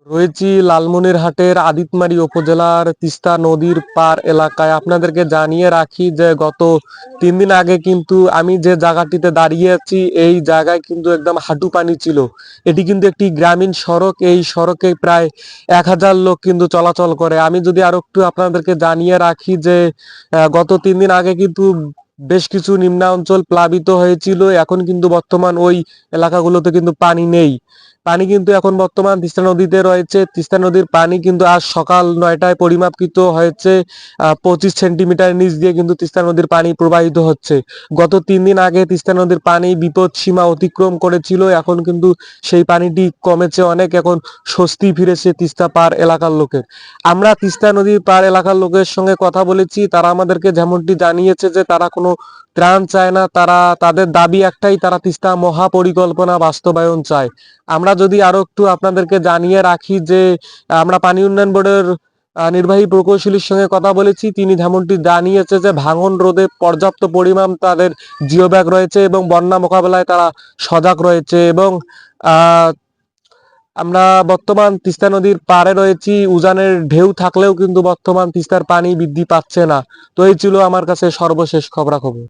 রয়েছি লালমনিরহাটের আদিতমারি উপজেলার তিস্তা নদীর পার এলাকায়। আপনাদেরকে জানিয়ে রাখি যে গত 3 দিন আগে কিন্তু আমি যে জায়গাটিতে দাঁড়িয়ে আছি এই জায়গায় কিন্তু একদম হাঁটু পানি ছিল। এটি কিন্তু একটি গ্রামীণ সড়ক। এই সড়কে প্রায় 1000 লোক কিন্তু চলাচল করে। আমি যদি আরো একটু আপনাদেরকে জানিয়ে রাখি যে গত 3 দিন আগে কিন্তু বেশ কিছু নিম্নাঞ্চল প্লাবিত হয়েছিল। এখন কিন্তু বর্তমান ওই এলাকাগুলোতে কিন্তু পানি নেই। পানি কিন্তু এখন বর্তমান তিস্তা নদীতে রয়েছে। তিস্তা নদীর পানি কিন্তু আজ সকাল 9টায় পরিমাপকৃত হয়েছে 25 সেন্টিমিটার নিচ দিয়ে কিন্তু তিস্তা নদীর পানি প্রবাহিত হচ্ছে। গত 3 দিন আগে তিস্তা নদীর পানি বিপদ সীমা অতিক্রম করেছিল, এখন কিন্তু সেই পানিটি কমেছে অনেক। এখন স্বস্তি ফিরেছে তিস্তা পার এলাকার লোকের। আমরা তিস্তা নদীর পার এলাকার লোকের সঙ্গে কথা বলেছি, তারা আমাদেরকে যেমনটি জানিয়েছে যে তারা কোনো ত্রাণ চায় না, তারা তাদের দাবি একটাই, তারা তিস্তা মহাপরিকল্পনা বাস্তবায়ন চায়। আমরা যদি আরো একটু আপনাদেরকে জানিয়ে রাখি যে আমরা পানি উন্নয়ন বোর্ডের নির্বাহী প্রকৌশলীর সঙ্গে কথা বলেছি, তিনি যেমনটি জানিয়েছে যে ভাঙন রোধে পর্যাপ্ত পরিমাণ তাদের জিও ব্যাগ রয়েছে এবং বন্যা মোকাবেলায় তারা সজাগ রয়েছে। এবং আহ আমরা বর্তমান তিস্তা নদীর পাড়ে রয়েছি। উজানের ঢেউ থাকলেও কিন্তু বর্তমান তিস্তার পানি বৃদ্ধি পাচ্ছে না। তো এই ছিল আমার কাছে সর্বশেষ খবরাখবর।